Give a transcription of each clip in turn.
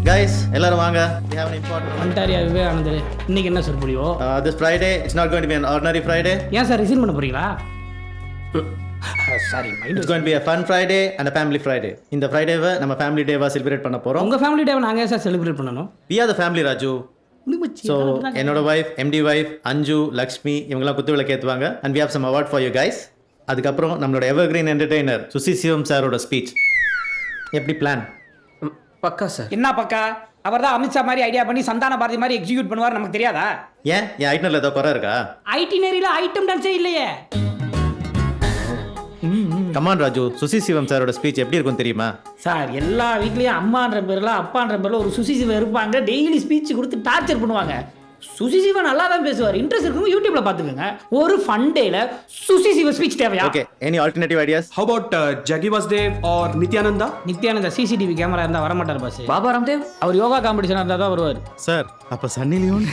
Guys, எல்லாரும் வாங்க. We have an important அண்டாரியா விவேகானந்தர் இன்னைக்கு என்ன sir புரியோ? This Friday, it's not going to be an ordinary Friday. ஏன் sir resign பண்ண போறீங்களா? Sorry mind. It's going to be a fun Friday and a family Friday. இந்த ஃப்ரைடேவை நம்ம family டேவா celebrate பண்ண போறோம். உங்க ஃபேமிலி டேவை நாங்க சார் செலிப்ரேட் பண்ணனும். We are the family, Raju. So, என்னோட வைஃப், MD வைஃப், அஞ்சு, லக்ஷ்மி இவங்கெல்லாம் குத்து விளக்கு ஏற்றுவாங்க. And we have some award for you guys. அதுக்கப்புறம் நம்மளோட எவர்கிரீன் என்டர்டெய்னர் சுசி சிவம் சாரோட ஸ்பீச். எப்படி பிளான்? பக்கா சார். என்ன பக்கா? அவர் தான் அமித்ஷா மாதிரி ஐடியா பண்ணி சந்தான பாரதி மாதிரி எக்ஸிக்யூட் பண்ணுவார் நமக்கு தெரியாதா? ஏன் என் ஐட்டனில் ஏதோ குறை இருக்கா? ஐட்டினரியில் ஐட்டம் டான்ஸே இல்லையே. கமான் ராஜு, சுசி சிவம் சாரோட ஸ்பீச் எப்படி இருக்கும் தெரியுமா? சார் எல்லா வீட்லேயும் அம்மான்ற பேரில் அப்பான்ற பேரில் ஒரு சுசி சிவன் இருப்பாங்க. டெய்லி ஸ்பீச் கொடுத்து டார்ச்சர் பண்ணுவாங்க. சுசி சிவன் நல்லா தான் பேசுவார். இன்ட்ரெஸ்ட் இருக்கணும் யூடியூப்ல பார்த்துக்கோங்க. ஒரு ஃபன் டேல சுசி சிவன் ஸ்பீச் தேவையா? Okay, any alternative ideas? How about Jaggi Vasdev or Nityananda? Nithyananda CCTV camera இருந்தால் வரமாட்டார் பாஸ். பாபா ராம்தேவ் அவர் யோகா காம்படிஷன் இருந்தால் தான் வருவார். சார் அப்போ சன்னி லியோன்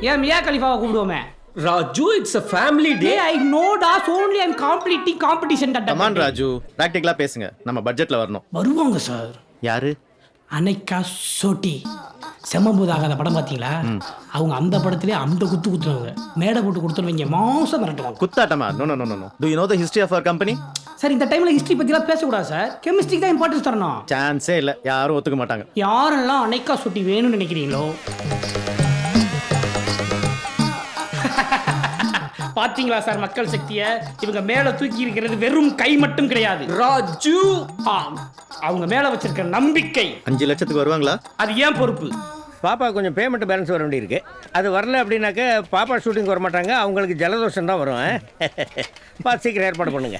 ஏன் மியா கலிஃபாவை கூப்பிடுவோமே? Raju, it's a family day. I know dance only I'm completing competition that. Come on Raju, ப்ராக்டிகலா பேசுங்க. நம்ம பட்ஜெட்ல வரணும். வருவாங்க சார். யாரு? அனைக்கா சோட்டி செம்மபூதாகாத படம் பார்த்தீங்களா? அவங்க அந்த படத்திலே அந்த குத்து குத்துறவங்க. மேடை போட்டு கொடுத்துருவீங்க, மாசம் மிரட்டுவாங்க. குத்தாட்டமா? No no no no. Do you know the history of our company? Sir இந்த டைம்ல ஹிஸ்டரி பத்திலாம் பேசக்கூடாது சார். கெமிஸ்ட்ரி தான் இம்பார்ட்டன்ஸ் தரணும். சான்ஸே இல்லை, யாரும் ஒத்துக்க மாட்டாங்க. யாரெல்லாம் அனைக்கா சோட்டி வேணும்னு நினைக்கிறீங்களோ பாத்தீங்களா சார் மக்கள் சக்தியை? இவங்க மேல தூக்கி இருக்கிறது வெறும் கை மட்டும் கிடையாது. Raju! அவங்க மேல வச்சிருக்க நம்பிக்கை. 5 லட்சத்துக்கு வருவாங்களா? அது ஏன் பொறுப்பு? பாப்பா கொஞ்சம் பேமெண்ட் பேலன்ஸ் வர வேண்டியிருக்கு. அது வரல அப்படின்னாக்க பாப்பா ஷூட்டிங் வர மாட்டாங்க. அவங்களுக்கு ஜலதோஷம் தான் வரும். பார்த்து சீக்கிரம் ஏற்பாடு பண்ணுங்க.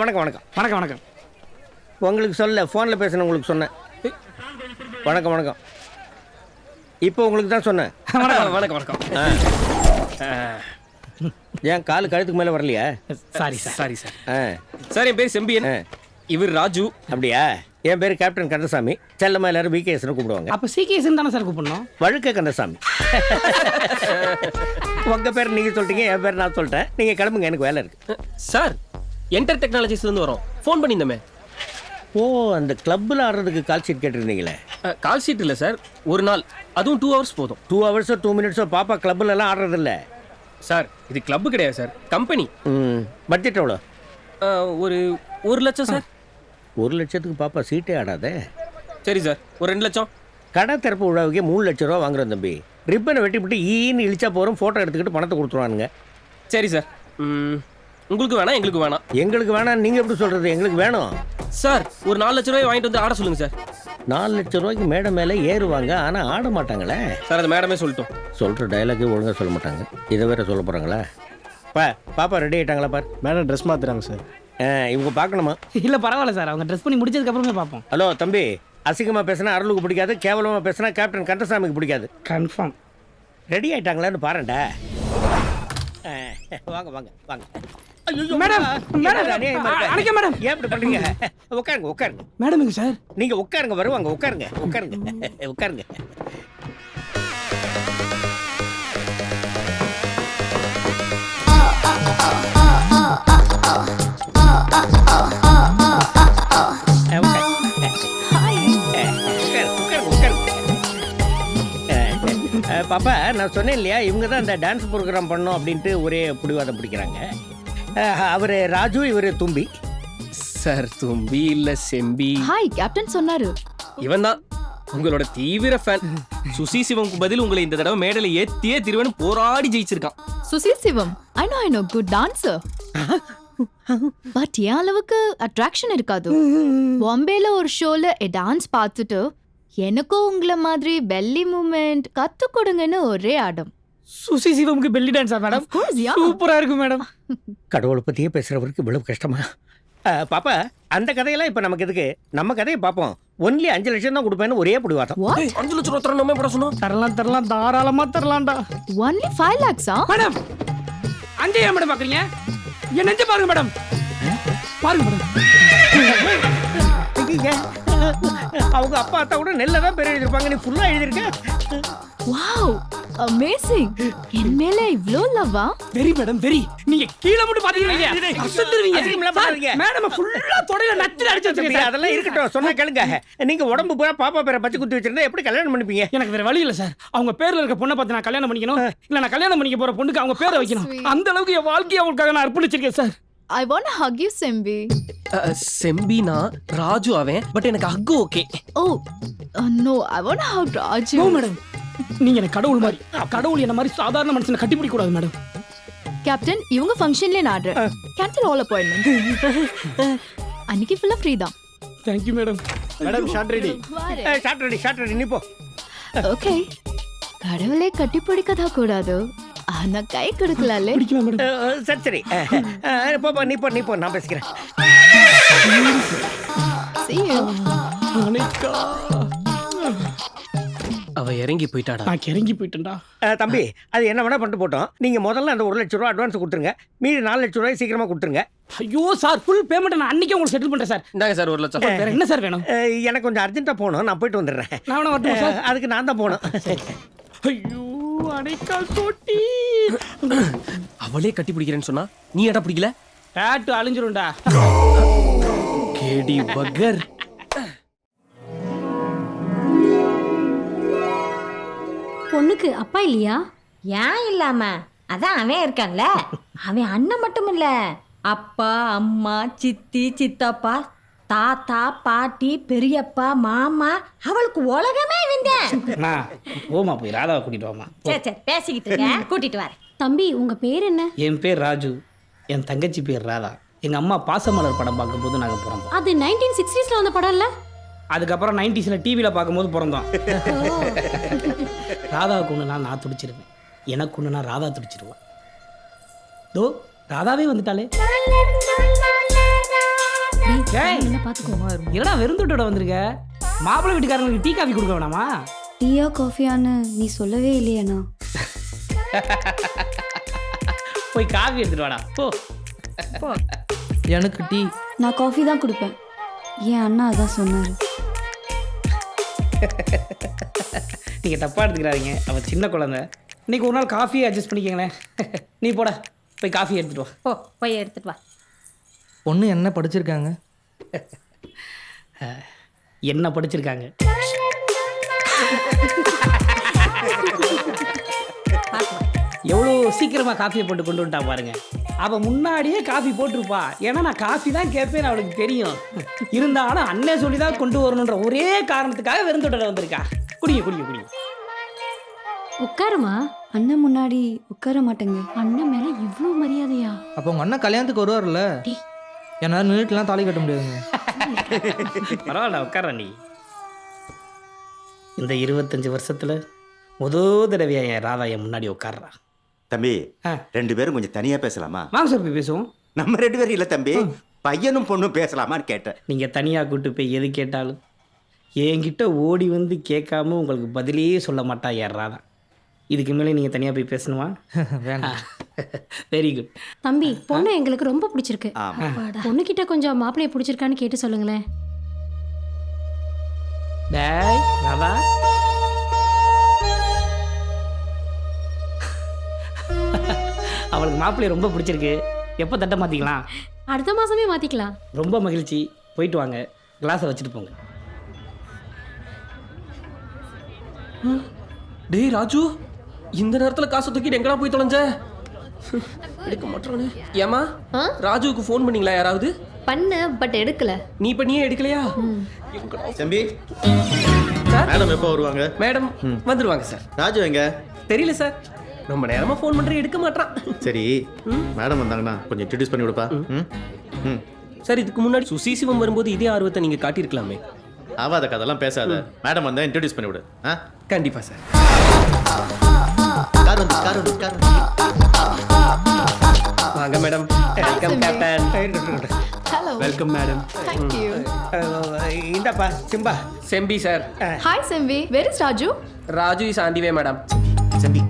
வணக்கம் வணக்கம் வணக்கம் வணக்கம். உங்களுக்கு சொல்ல ஃபோனில் பேசுன உங்களுக்கு சொன்னேன். வணக்கம் வணக்கம். இப்போ உங்களுக்கு தான் சொன்னேன். வணக்கம் வணக்கம். ஏன் காலு கழுத்துக்கு மேலே வரலையா? Sorry sir. Sorry sir. Sir என் பேர் செம்பியன். இவர் ராஜு. அப்படியா? என் பேர் கேப்டன் கந்தசாமி. செல்லம்மா எல்லாரும் விகேஎஸ்னு கூப்பிடுவாங்க. அப்ப சிகேஎஸ் தானே சார் கூப்பிடணும்? வழுக்க கந்தசாமி. உங்க பேர் நீங்க சொல்லிட்டீங்க, என் பேர் நான் சொல்லிட்டேன். நீங்க கிளம்புங்க, எனக்கு வேலை இருக்கு. சார் என்டர் டெக்னாலஜிஸ்லேருந்து வரோம். ஃபோன் பண்ணியிருந்தோமே. ஓ, அந்த கிளப்பில் ஆடுறதுக்கு கால் ஷீட் கேட்டிருந்தீங்களே? கால் ஷீட் இல்லை சார், ஒரு நாள், அதுவும் 2 hours போதும். 2 hours 2 minutes பாப்பா கிளப்லலாம் ஆடுறதில்ல சார். இது கிளப்பு கிடையாது சார், கம்பெனி. பட்ஜெட் எவ்வளோ? ஒரு 1 லட்சம் சார். 1 லட்சத்துக்கு பாப்பா சீட்டே ஆடாதே. சரி சார், ஒரு 2 லட்சம். கடை திறப்பு விழாவுக்கே 3 லட்ச ரூபா வாங்குறோம் தம்பி. ரிப்பனை வெட்டிவிட்டு ஈன்னு இழிச்சா போகிறோம், ஃபோட்டோ எடுத்துக்கிட்டு பணத்தை கொடுத்துருவானுங்க. சரி சார், உங்களுக்கு வேணாம், எங்களுக்கு வேணாம். எங்களுக்கு வேணாம் நீங்கள் எப்படி சொல்கிறது? எங்களுக்கு வேணும் சார். ஒரு 4 லட்ச ரூபாய் வாங்கிட்டு வந்து ஆட சொல்லுங்கள் சார். 4 லட்ச ரூபாய்க்கு மேடை மேலே ஏறுவாங்க, ஆனால் ஆட மாட்டாங்களே. சார் அது மேடமே சொல்லிட்டோம். சொல்கிற டைலாக்கே ஒழுங்காக சொல்ல மாட்டாங்க. இதை வேற சொல்ல போகிறாங்களா? பாப்பா ரெடி ஆகிட்டாங்களா? பார் மேடம் ட்ரெஸ் மாத்துறாங்க சார். இவங்க பார்க்கணுமா? இல்ல பரவாயில்ல சார், அவங்க ட்ரெஸ் பண்ணி முடிச்சதுக்கு அப்புறமே பார்ப்போம். ஹலோ தம்பி, அசிங்கமாக பேசினா அருளுக்கு பிடிக்காது, கேவலமாக பேசினா கேப்டன் கந்தசாமிக்கு பிடிக்காது. கன்ஃபார்ம். ரெடி ஆயிட்டாங்களான்னு பாருண்டா. வாங்க வாங்க வாங்க. மேடம், மேடம், அன்னைக்கு மேடம். ஏன் இப்படி பண்றீங்க? உட்காருங்க உட்காருங்க. மேடம் எங்க சார்? நீங்க உட்காருங்க, வருவாங்க. உட்காருங்க உட்காருங்க உட்காருங்க. பாப்பா, நான் சொன்னேன் இல்லையா, இவங்க தான் இந்த டான்ஸ் ப்ரோக்ராம் பண்ணோம் அப்படின்ட்டு ஒரே பிடிவாதம் பிடிக்கிறாங்க. அவர் ராஜு, இவர் தும்பி. சார் தும்பி இல்ல செம்பி. ஹாய், கேப்டன் சொன்னாரு. இவன் தான் உங்களோட தீவிர ஃபேன். சுசி சிவம்க்கு பதில் உங்களை இந்த தடவை மேடையில ஏத்தியே திருவன் போராடி ஜெயிச்சிருக்கான். Susil Sivam, I know good dancer. But ஏன் அளவுக்கு அட்ராக்ஷன் இருக்காது. பாம்பேல ஒரு ஷோல டான்ஸ் பார்த்துட்டு எனக்கும் உங்களை மாதிரி பெல்லி மூமெண்ட் கத்து கொடுங்கன்னு ஒரே ஆடம். சுசி சிவம்க்கு பெல்லி டான்ஸா மேடம்? சூப்பரா இருக்கு மேடம். கடவுளை பத்தியே பேசுறவருக்கு இவ்வளவு கஷ்டமா? பாப்பா, அந்த கதையெல்லாம் இப்ப நமக்கு எதுக்கு? நம்ம கதையை பார்ப்போம். ஒன்லி 5 லட்சம் தான் கொடுப்பேன்னு ஒரே பிடிவாதம். 5 லட்சம் ரூபா தரணுமே பட சொன்னோம். தரலாம் தரலாம், தாராளமா தரலாம்டா. ஒன்லி 5 lakhs-ஆ? மேடம் 5 ஏன் மேடம் பாக்குறீங்க? என் நெஞ்ச பாருங்க மேடம். பாருங்க மேடம். அவங்க அப்பா அத்தா கூட நெல்ல தான் பேர் எழுதிருப்பாங்க, நீ ஃபுல்லா எழுதிருக்க. Wow, amazing. என் மேல இவ்ளோ லவ்வா? Very madam very. நீங்க கீழ மட்டும் பாத்தீங்க அசத்துறீங்க. அதிகமெல்லாம் பண்ணாதீங்க. மேடம் ஃபுல்லா தொடையில நச்சு அடிச்சு தம்பி, வச்சிருக்கீங்க. அதெல்லாம் இருக்கட்டும், சொன்னா கேளுங்க. நீங்க உடம்பு பூரா பாப்பா பேரை பச்சை குத்தி வச்சிருந்தா எப்படி கல்யாணம் பண்ணிப்பீங்க? எனக்கு வேற வழி இல்ல சார். அவங்க பேர்ல இருக்க பொண்ணை பார்த்து நான் கல்யாணம் பண்ணிக்கணும். இல்ல நான் கல்யாணம் பண்ணிக்க போற பொண்ணுக்கு அவங்க பேரை வைக்கணும். sweet. அந்த அளவுக்கு என் வாழ்க்கையை அவங்களுக்காக நான் அர்ப்பணிச்சிருக்கேன் sir. I want to hug you, Simbi. செம்பினா ராஜு அவன், பட் எனக்கு hug okay. Oh, no, I want to hug Raju. No madam, நீங்க எனக்கு கடவுள் மாதிரி. கடவுள் என்ன மாதிரி சாதாரண மனுஷனை கட்டி பிடிக்க கூடாது மேடம். கேப்டன், இவங்க ஃபங்க்ஷன்ல நாடுற. Cancel all appointment. அன்னைக்கு ஃபுல்லா ஃப்ரீ தான். Thank you madam. Madam shot ready. Shot ready, நீ போ. ஓகே. கடவுளே கட்டி பிடிக்கதா கூடாது. ஆனா கை கொடுக்கலாம்ல. பிடிக்கலாம் மேடம். சரி போப்பா, நீ போ, நான் பேசிக்கிறேன். See you. அனிகா, அவ இறங்கி போயிட்டாடா. நான் கிறங்கி போயிட்டேன்டா. தம்பி, அது என்ன வேணா பண்ணிட்டு போட்டோம். நீங்க முதல்ல அந்த 1 லட்ச ரூபா அட்வான்ஸ் கொடுத்துருங்க. மீதி 4 லட்ச ரூபாய் சீக்கிரமா கொடுத்துருங்க. ஐயோ சார், ஃபுல் பேமெண்ட் நான் அன்னைக்கே உங்களுக்கு செட்டில் பண்ணிட்டேன் சார். இந்தாங்க சார் 1 லட்சம். வேற என்ன சார் வேணும்? எனக்கு கொஞ்சம் அர்ஜென்ட்டா போகணும், நான் போயிட்டு வந்துடுறேன். நான் வேணா வரட்டுமா சார்? அதுக்கு நான் தான் போகணும். ஐயோ அனிகா சோட்டி. அவளே கட்டி பிடிக்கிறேன்னு சொன்னா நீ ஏடா பிடிக்கல? டாட்டு அழிஞ்சிரும்டா. கேடி பகர். பொண்ணுக்கு அப்பா இல்லையா? ஏன் இல்லாம, அதான் அவன் இருக்கான்ல. அவன் அண்ணன் மட்டும் இல்ல, அப்பா அம்மா சித்தி சித்தப்பா தாத்தா பாட்டி பெரியப்பா மாமா, அவளுக்கு உலகமே இவன்தான். அண்ணா போமா, போய் ராதாவை கூட்டிட்டு வாமா. சரி சரி பேசிக்கிட்டு இருக்கேன், கூட்டிட்டு வரேன். தம்பி, உங்க பேர் என்ன? என் பேர் ராஜு, என் தங்கச்சி பேர் ராதா. எங்க அம்மா பாசமலர் படம் பார்க்கும்போது நாங்கள் பிறந்தோம். அது 1960ஸ்ல வந்த படம் இல்ல? அதுக்கப்புறம் 90ஸ்ல டிவியில் பார்க்கும்போது பிறந்தோம். ராதாவுக்கு ஒன்றுனா நான் துடிச்சிருவேன், எனக்கு ஒன்றுனா ராதா துடிச்சிருவேன். தோ ராதாவே வந்துட்டாலே. ஏய், என்ன பாத்துக்கோ. என்னடா வெறுந்துட்டோட வந்திருக்க? மாப்பிள்ளை வீட்டுக்காரங்களுக்கு டீ காஃபி கொடுக்க வேணாமா? டீயா காஃபியான்னு நீ சொல்லவே இல்லையேண்ணா. போய் காஃபி எடுத்துட்டு வாடா போ. எனக்கு டீ. நான் காஃபி தான் கொடுப்பேன். என் அண்ணா அதான் சொன்னாரு. நீங்கள் தப்பாக எடுத்துக்கிறாதீங்க, அவன் சின்ன குழந்தை. இன்னைக்கு ஒரு நாள் காஃபியை அட்ஜஸ்ட் பண்ணிக்கங்களேன். நீ போட, போய் காஃபி எடுத்துட்டு வா. போ, போய் எடுத்துட்டு வா. பொண்ணு என்ன படிச்சிருக்காங்க? என்ன படிச்சிருக்காங்க? எவ்வளோ சீக்கிரமாக காஃபியை போட்டு கொண்டு வந்துட்டா பாருங்க. அவள் முன்னாடியே காஃபி போட்டிருப்பா. ஏன்னா நான் காஃபி தான் கேட்பேன்னு அவளுக்கு தெரியும். இருந்தாலும் அண்ணன் சொல்லி தான் கொண்டு வரணுன்ற ஒரே காரணத்துக்காக வெறுந்தொடர வந்திருக்கா. குடிங்க குடிங்க குடிங்க. உட்காருமா. அண்ணன் முன்னாடி உட்கார மாட்டேங்க. அண்ணன் மேல இவ்ளோ மரியாதையா? அப்போ உங்க அண்ணன் கல்யாணத்துக்கு வருவார்ல? என்னால் நின்றுட்டுலாம் தாலி கட்ட முடியாதுங்க. பரவாயில்ல, உட்கார. நீ இந்த 25 வருஷத்துல முதல் தடவையா என் ராதா என் முன்னாடி உட்கார்றா. தம்பி, ஆ. 2 பேரும் கொஞ்சம் தனியா பேசலாமா? வாங்க சார் போய் பேசுவோம். நம்ம 2 பேரும் இல்ல தம்பி, பையனும் பொண்ணும் பேசலாமான்னு கேட்டேன். நீங்கள் தனியாக கூட்டு போய் எது கேட்டாலும் என்கிட்ட ஓடி வந்து கேட்காம உங்களுக்கு பதிலே சொல்ல மாட்டா என் ராதா. இதுக்கு மேலே நீங்கள் தனியாக போய் பேசணுமா? வேண்டாம். Very good. தம்பி, பொண்ணு எங்களுக்கு ரொம்ப பிடிச்சிருக்கு. ஆமா. பொண்ணுகிட்ட கொஞ்சம் மாப்பிள்ளைய பிடிச்சிருக்கான்னு கேட்டு சொல்லுங்களேன். டேய் ராதா, அவளுக்கு மாப்பிள்ளைய ரொம்ப பிடிச்சிருக்கு. எப்போ தட்டை மாற்றிக்கலாம்? அடுத்த மாசமே மாத்திக்கலாம். ரொம்ப மகிழ்ச்சி. போயிட்டு வாங்க, கிளாஸை வச்சுட்டு போங்க. டேய் ராஜு, இந்த நேரத்துல காசை தூக்கிட்டு எங்கடா போய் தொலைஞ்ச? எடுக்க மாட்டானே. ஏமா ராஜுவுக்கு ஃபோன் பண்ணீங்களா யாராவது? பண்ணு, பட் எடுக்கல. நீ பண்ணியே எடுக்கலையா? தம்பி, மேடம் எப்போ வருவாங்க? மேடம் வந்துருவாங்க சார். ராஜு எங்க? தெரியல சார், ரொம்ப நேரமா ஃபோன் பண்றேன், எடுக்க மாட்டான். சரி, மேடம் வந்தாங்கன்னா கொஞ்சம் இன்ட்ரடியூஸ் பண்ணி விடுப்பா. ம். சார், இதுக்கு முன்னாடி சுசி சிவம் வரும்போது இதே ஆர்வத்தை நீங்க காட்டியிருக்கலாமே. ஆவாத கதெல்லாம் பேசாத. மேடம் வந்தா இன்ட்ரடியூஸ் பண்ணி விடு. கண்டிப்பா சார். வாங்க madam. Welcome captain. Hello. Welcome madam. Thank you. இந்தப்பா Simba. Sembi sir. Hi Simbi. Where is Raju? Raju is on the way madam. Sembi.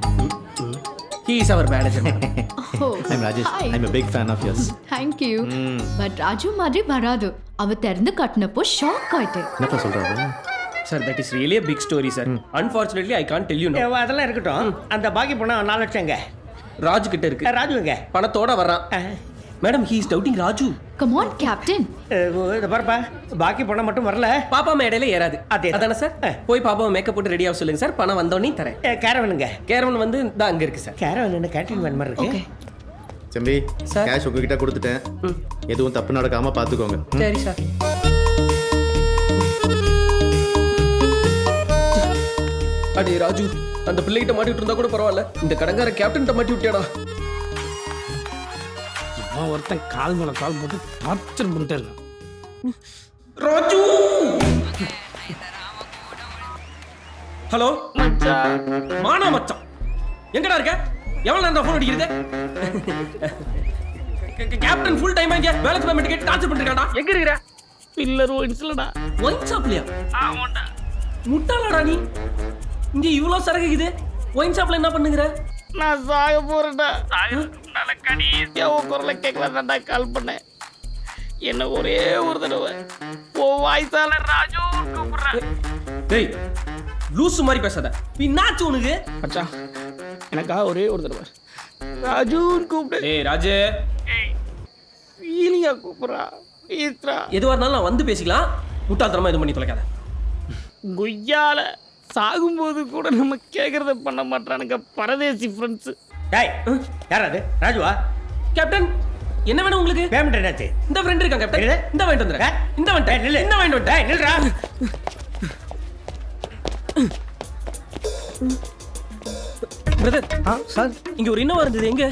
He is அவர் manager. Oh. I'm Rajesh. Hi. I'm a big fan of yours. Thank you. But Raju மாதிரி வராது. அவ திறந்து கட்டினப்போ shock ஆயிட்டேன். என்னப்பா சொல்றாரு? Sir that is really a big story sir. Unfortunately I can't tell you now. அதெல்லாம் இருக்கட்டும். அந்த பாக்கி பணம் 4 லட்சம் எங்க? ராஜு கிட்ட இருக்கு. ராஜு எங்க? பணத்தோட வர்றான். Madam he is doubting Raju. Come on captain. இத பாருப்பா, பாக்கி பணம் மட்டும் வரல. பாப்பா மேடையில ஏறாது. அதானே சார்? போய் பாப்பாவை மேக்கப் போட்டு ரெடி ஆக சொல்லுங்க சார். பணம் வந்தோடனே தரேன். கேரவனுங்க? கேரவன் வந்து தான் அங்க இருக்கு சார். கேரவன் என்ன கேட்டரிங் வேன் மாதிரி இருக்கு? செம்பி கேஷ் உங்ககிட்ட கொடுத்துட்டேன், எதுவும் தப்பு நடக்காம பாத்துக்கோங்க. சரி சார். அடே ராஜு, அந்த பிள்ளைகிட்ட மாட்டிட்டு இருந்தா கூட பரவாயில்ல, இந்த கடங்கார கேப்டன் மாட்டி விட்டியாடா. இவன் ஒருத்தன் கால் மேல கால் போட்டு டார்ச்சர் பண்ணிட்டே இருக்கான். ராஜு ஹலோ மானா மச்சான், எங்கடா இருக்க? எவ்வளவு நேரம் ஃபோன் அடிக்கிறது? கேப்டன் ஃபுல் டைம் இங்க வேலை பேமெண்ட் கேட்டு டார்ச்சர் பண்ணிருக்காடா. எங்க இருக்கற? பில்லர் ஒயின்ஸ்லடா. ஒயின் ஷாப்லயா? ஆமாடா. முட்டாளாடா நீ. இங்க இவ்ளோ சரக்கு இருக்குது, ஒயின் ஷாப்ல என்ன பண்ணுங்கற? நான் சாக போறேன்டா. சாகறதுனால கடைசியா உன் குரலை கேட்கலாம்டா கால் பண்ணேன். என்ன ஒரே ஒரு தடவை ஓ வாய்ஸால ராஜு கூப்பிடுறேன். டேய் லூசு மாதிரி பேசாத. பின்னாச்சு உனக்கு. மச்சான் எனக்கா ஒரே ஒரு தடவை ராஜுன்னு கூப்பிடு. ஏய் ராஜு, ஃபீலிங்கா கூப்பிடுறா ப்ளீஸ்ரா. எதுவா இருந்தாலும் நான் வந்து பேசிக்கலாம். முட்டாள்தனமா இது பண்ணி தொலைக்காத. குய்யால சாகும்போது கூட நம்ம கேட்கறத பண்ண மாட்டானுங்க பரதேசி ஃப்ரெண்ட்ஸ். டேய் யார் அது? ராஜுவா? கேப்டன் என்ன வேணும் உங்களுக்கு? பேமெண்ட் என்னாச்சு? இந்த ஃப்ரெண்ட் இருக்கான் கேப்டன். என்னது? இந்த வாங்கிட்டு வந்துறேன். இந்த வாங்கிட்டு நில்லு. இந்த வாங்கிட்டு வந்துறேன். டேய் நில்றா. பிரதர் சார் இங்க ஒரு இன்னோவா இருந்தது, எங்க?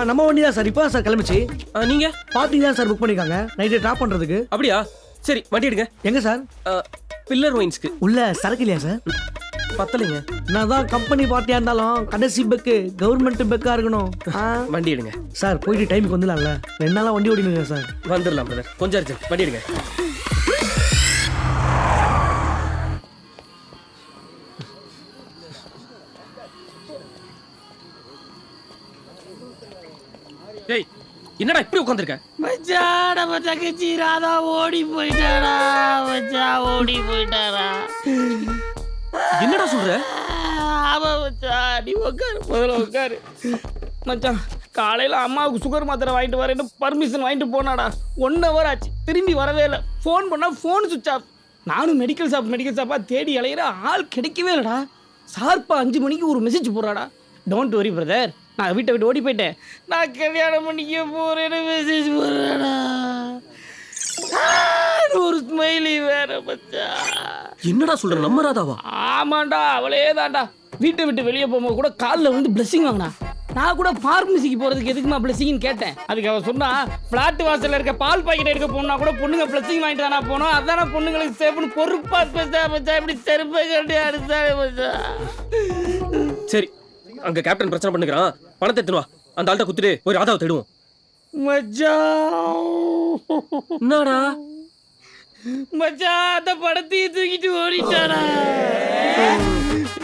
நம்ம வண்டி தான் சார். இப்போ சார் கிளம்பிச்சு. நீங்க பார்ட்டி தான் சார் புக் பண்ணிருக்காங்க நைட்டு ட்ராப் பண்றதுக்கு. அப்படியா? சரி வண்டி எடுங்க. எங்க சார்? பில்லர் ஒயின்ஸ்க்கு. உள்ள சரக்கு இல்லையா சார்? பத்தலைங்க. நான் தான் கம்பெனி பார்ட்டியா இருந்தாலும் கடைசி பெக்கு கவர்மெண்ட் பெக்கா இருக்கணும். வண்டி எடுங்க சார். போயிட்டு டைமுக்கு வந்துடலாம்ல. 2 நாளா வண்டி ஓடினுங்க சார். வந்துடலாம் பிரதர், கொஞ்சம் அர்ஜென்ட். வண்டி எடுங்க. டேய் என்னடா இப்படி உட்காந்துருக்க? மச்சான் நம்ம தங்கச்சி ராதா ஓடி போயிட்டாடா. மச்சான் ஓடி போயிட்டாடா. என்னடா சொல்ற? ஆமா மச்சான், நீ உட்காரு, முதல்ல உட்காரு. மச்சான் காலையில் அம்மாவுக்கு சுகர் மாத்திரை வாங்கிட்டு வரேன்னு பர்மிஷன் வாங்கிட்டு போனாடா. 1 hour ஆச்சு, திரும்பி வரவே இல்லை. ஃபோன் பண்ணால் ஃபோன் சுவிட்ச் ஆஃப். நானும் மெடிக்கல் ஷாப்பாக தேடி அலையிற ஆள் கிடைக்கவே இல்லைடா. ஷார்ப்பாக 5 மணிக்கு ஒரு மெசேஜ் போடுறாடா. டோன்ட் வரி பிரதர், நான் வீட்டை விட்டு ஓடி போயிட்டேன், நான் கல்யாணம் பண்ணிக்க போறேன்னு மெசேஜ் போடுறாடா. ஒரு ஸ்மைலி வேற மச்சான். என்னடா சொல்ற? நம்ம ராதாவா? ஆமாண்டா, அவளே தான்டா. வீட்டை விட்டு வெளியே போகும்போது கூட காலில் வந்து பிளெஸிங் வாங்கினா. நான் கூட ஃபார்மசிக்கு போகிறதுக்கு எதுக்குமா பிளெஸிங்னு கேட்டேன். அதுக்கு அவன் சொன்னா ஃப்ளாட் வாசலில் இருக்க பால் பாக்கெட் எடுக்க போனா கூட பொண்ணுங்க பிளெஸிங் வாங்கிட்டு தானே போனோம், அதான பொண்ணுங்களுக்கு சேஃப்னு பொறுப்பா பேசா மச்சா. இப்படி செருப்பை கட்டி அடிச்சாரு மச்சா. சரி அங்க கேப்டன் பிரச்சனை பண்ணுகிறான், பணத்தை எடுத்துட்டு வா. அந்த ஆள்கிட்ட குத்துட்டு போய் ராதாவை தேடுவோம். மச்சான் என்னடா மச்சான், அந்த படத்தையும் தூக்கிட்டு ஓடிட்டாடா.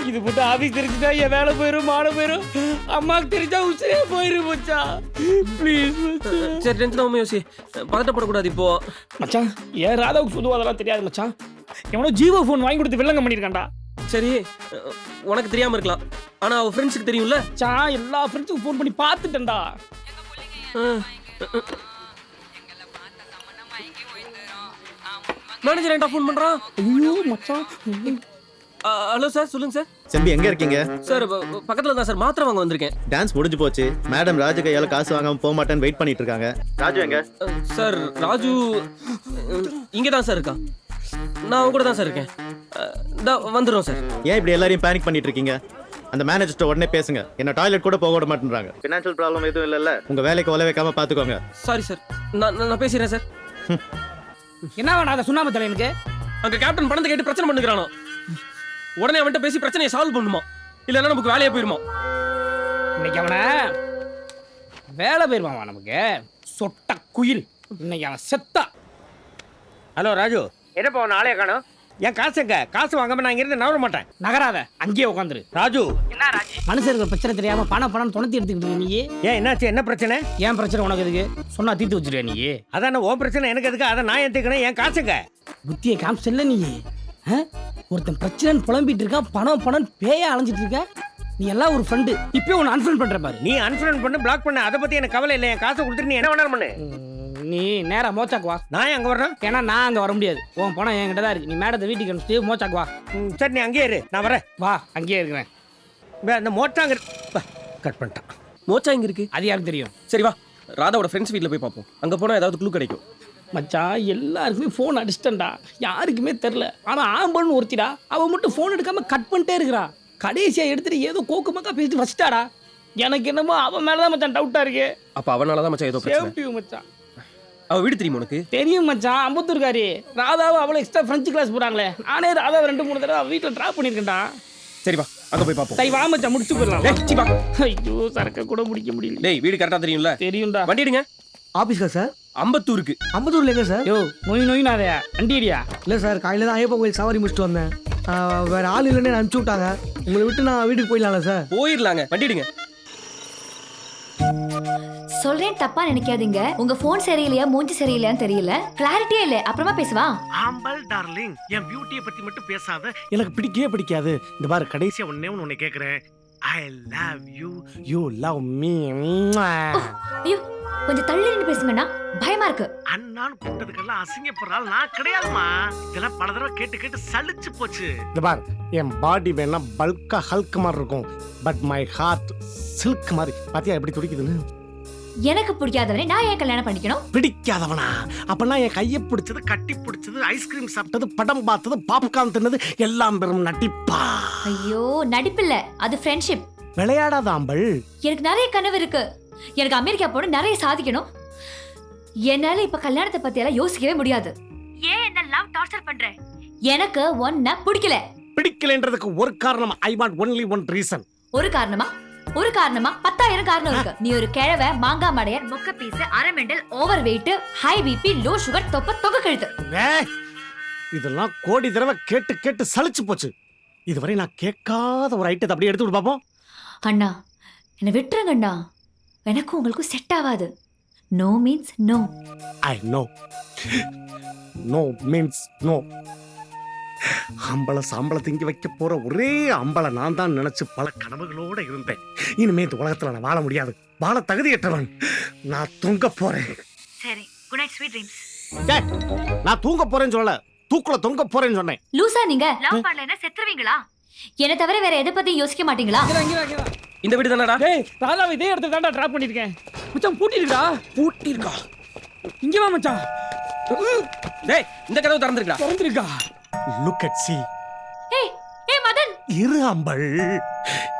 இது மட்டும் ஆபீஸ் தெரிஞ்சுட்டா என் வேலை போயிடும், மாட போயிடும். அம்மாவுக்கு தெரிஞ்சா உசிரே போயிடும் மச்சான். ப்ளீஸ் மச்சான். சரி டென்ஷன் ஆகாம யோசி, பதட்டப்படக்கூடாது இப்போ. மச்சான் ஏன் ராதாவுக்கு சுதுவா அதெல்லாம் தெரியாது மச்சான். எவனோ ஜீவோ ஃபோன் வாங்கி கொடுத்து வில்லங்க பண்ணியிருக்கான்டா. சரி உனக்கு தெரியாம இருக்கலாம், ஆனா அவ ஃப்ரெண்ட்ஸுக்கு தெரியும்ல. மச்சான் எல்லா ஃப்ரெண்ட்ஸுக்கும் ஃபோன் பண்ணி பார்த்துட்டேன்டா. மேனேஜர் என்ன ஃபோன் பண்றான்? ஐயோ மச்சான். ஹலோ சார், சொல்லுங்க சார். செம்பி எங்க இருக்கீங்க? சார் பக்கத்துல தான் சார், மாத்திரை வாங்க வந்திருக்கேன். டான்ஸ் முடிஞ்சு போச்சு. மேடம் ராஜு கையால காசு வாங்காம போக மாட்டேன்னு வெயிட் பண்ணிட்டு இருக்காங்க. ராஜு எங்க? சார் ராஜு இங்க தான் சார் இருக்கான். நான் அவங்க கூட தான் சார் இருக்கேன். வந்துடுறோம் சார். ஏன் இப்படி எல்லாரையும் பேனிக் பண்ணிட்டு இருக்கீங்க? அந்த மேனேஜர்ட்ட உடனே பேசுங்க. என்ன டாய்லெட் கூட போக விட மாட்டேன்றாங்க. ஃபினான்ஷியல் ப்ராப்ளம் எதுவும் இல்லைல்ல? உங்க வேலைக்கு உல வைக்காம பாத்துக்கோங்க. சாரி சார், நான் பேசிடுறேன் சார். என்ன வேணா அதை சுண்ணாம தலை எனக்கு. அங்க கேப்டன் பணத்தை கேட்டு பிரச்சனை பண்ணுகிறானோ, உடனே அவன்கிட்ட பேசி பிரச்சனையை சால்வ் பண்ணுமா, இல்லைன்னா நமக்கு வேலையே போயிருமா. இன்னைக்கு அவனை வேலை போயிருவான் நமக்கு. சொட்ட குயில் இன்னைக்கு அவன் செத்தா. ஹலோ ராஜு, என்னப்பா உன் ஆளே காணோம்? என் காசு எங்க? காசு வாங்காம நான் இங்கிருந்து நகர மாட்டேன். நகராத, அங்கேயே உட்காந்துரு. ராஜு என்ன ராஜு? மனுஷருக்கு பிரச்சனை தெரியாம பணம் தொணத்தி எடுத்துக்கிட்டு நீ. ஏன் என்னாச்சு? என்ன பிரச்சனை? ஏன் பிரச்சனை உனக்கு எதுக்கு? சொன்னா தீர்த்து வச்சிருக்க நீ. அதான உன் பிரச்சனை, எனக்கு எதுக்கு? அதை நான் ஏத்துக்கணும். என் காசுங்க புத்தியை காமிச்சல்ல நீ. ஒருத்தன் பிரச்சனைன்னு புலம்பிட்டு இருக்கான், பணம் பணம் பேயா அலைஞ்சிட்டு இருக்க. நீ எல்லாம் ஒரு ஃப்ரெண்டு, இப்பயே உன்னை அன்ஃப்ரெண்ட் பண்ற பாரு. நீ அன்ஃப்ரெண்ட் பண்ணு, பிளாக் பண்ணு, அதை பத்தி எனக்கு கவலை இல்லை. என் காசை கொடுத்துட்டு நீ என்ன வேணாலும் பண்ணு. நீ நேரா மோச்சாக்கு வா. நான் அங்க வரேன். ஏன்னா நான் அங்க வர முடியாது, உன் பணம் என்கிட்ட தான் இருக்கு. நீ மேடத்தை வீட்டுக்கு அனுப்பிச்சு மோச்சாக்கு வா. சரி நீ அங்கேயே இரு, நான் வரேன். வா, அங்கேயே இருக்கிறேன். அந்த மோட்டாங்க கட் பண்ணிட்டான். மோச்சா எங்க இருக்கு? அது யாருக்கு தெரியும்? சரி வா, ராதாவோட ஃப்ரெண்ட்ஸ் வீட்டில் போய் பார்ப்போம். அங்கே போனால் ஏதாவது க்ளூ கிடைக்கும். மச்சான், எல்லாருக்குமே ஃபோன் அடிச்சிட்டேன்டா, யாருக்குமே தெரில. ஆனால் ஆம்பள்னு ஒருத்திடா, அவன் மட்டும் ஃபோன் எடுக்காம கட் பண்ணிட்டே இருக்கிறா. கடைசியாக எடுத்துட்டு ஏதோ கோக்கு மக்கா பேசிட்டு வச்சிட்டாடா. எனக்கு என்னமோ அவன் மேலே தான் மச்சான் டவுட்டாக இருக்கு. அப்போ அவனால தான் மச்சான் ஏதோ பிரச்சனை. சேஃப்டி மச்சான். அவள் வீடு தெரியுமா உனக்கு? தெரியும் மச்சான், அம்பத்தூர்காரி. ராதாவும் அவளை எக்ஸ்ட்ரா ஃப்ரெஞ்சு கிளாஸ் போகிறாங்களே, நானே ராதாவை 2-3 தடவை வீட்டில் ட்ராப் பண்ணியிருக்கேன்டா. சரி வா, அங்கே போய் பார்ப்போம். சரி வா மச்சான், முடிச்சு போயிடலாம். டேய், சீ வா. ஐயோ, சரக்க கூட முடிக்க முடியல. டேய், வீடு கரெக்டாக தெரியும்ல? தெரியும்டா. வண்டி எடுங்க. ஆஃபீஸ்க்கா சார்? அம்பத்தூருக்கு. அம்பத்தூர்ல எங்க சார்? யோ, நோயினாதே வண்டி அடியா. இல்லை சார், காலையில் தான் ஐயப்பா கோயில் சவாரி முடிச்சுட்டு வந்தேன். வேறு ஆள் இல்லைன்னு அனுப்பிச்சி விட்டாங்க. உங்களை விட்டு நான் வீட்டுக்கு போயிடலாம்ல சார்? போயிடலாங்க, வண்டி எடுங்க. சொல்றேன், தப்பா நினைக்காதீங்க. உங்க போன் சரியில்லையா மூஞ்சி சரியில்லையான்னு தெரியல, கிளாரிட்டியே இல்ல. அப்புறமா பேசுவா. ஆம்பல் டார்லிங், என் பியூட்டியை பத்தி மட்டும் பேசாத, எனக்கு பிடிக்கவே பிடிக்காது. இந்த பாரு, கடைசியா ஒண்ணே கேக்குறேன். ஐ love you, you love me. ஐயோ, கொஞ்சம் தள்ளி நின்னு பேசுங்கண்ணா, பயமா இருக்கு. அண்ணான்னு கூப்பிட்டதுக்கெல்லாம் அசிங்கப்படுறாள் நான் கிடையாதுமா. இதெல்லாம் பல தடவை கேட்டு சலிச்சு போச்சு. இந்த பாரு, என் பாடி வேணா பல்கா ஹல்க் மாதிரி இருக்கும், பட் மை ஹார்ட் சில்க் மாதிரி. பாத்தியா எப்படி துடிக்குதுன்னு? எனக்கு பிடிக்காதவனே நான் ஏன் கல்யாணம் பண்ணிக்கணும்? பிடிக்காதவனா? அப்பனா என் கையை பிடிச்சது, கட்டி பிடிச்சது, ஐஸ்கிரீம் சாப்பிட்டது, படம் பார்த்தது, பாப்கார்ன் தின்னது எல்லாம் பெரும் நடிப்பா? ஐயோ, நடிப்பில்ல, அது ஃப்ரெண்ட்ஷிப். விளையாடாத ஆம்பல். எனக்கு நிறைய கனவு இருக்கு. எனக்கு அமெரிக்கா போன நிறைய சாதிக்கணும். என்னால இப்ப கல்யாணத்தை பத்தி எல்லாம் யோசிக்கவே முடியாது. ஏன் என்ன லவ் டார்ச்சர் பண்ற? எனக்கு ஒன்ன பிடிக்கல. பிடிக்கலன்றதுக்கு ஒரு காரணம். I want only one reason. ஒரு காரணமா? 10,000 காரணம் இருக்கு. நீ ஒரு கிழவ, மாங்காய் மடையர், மொக்க பீஸ், அரை mental, over weight, high BP, low sugar, தொகை கழுத்து. இதெல்லாம் கோடி தடவை கேட்டு சலிச்சு போச்சு. இதுவரை நான் கேட்காத ஒரு ஐட்டத்தை அப்படியே எடுத்து விட்டு பாப்போம். அண்ணா, என்ன விட்டுருங்க அண்ணா. எனக்கும் உங்களுக்கும் செட் ஆகாது. No means no. I know. No means no. சாம்பளை திங்கி வைக்க போற ஒரே அம்பளை நான் தான் நினைச்சு பல கனவுகளோட இருந்தேன். இனிமே இந்த உலகத்துல நான் வாழ முடியாது, வாழ தகுதியற்றவன். நான் தூங்க போறேன். சரி, குட் நைட், ஸ்வீட் ட்ரீம்ஸ். நான் தூங்க போறேன்னு சொல்லல, தூக்குல தொங்க போறேன்னு சொன்னேன். லூசா நீங்க? லவ் பண்ணலனா செத்துருவீங்களா? என்ன தவிர வேற எதை பத்தி யோசிக்க மாட்டீங்களா? இந்த வீடு தானடா? டேய், ராதாவை இதே இடத்துல தான்டா ட்ராப் பண்ணிருக்கேன். மச்சான், பூட்டி இருக்கா? இங்க வா மச்சான். டேய், இந்த கதவு திறந்திருக்கா? Look at see. ஏய் மதன், இரு அம்பள்.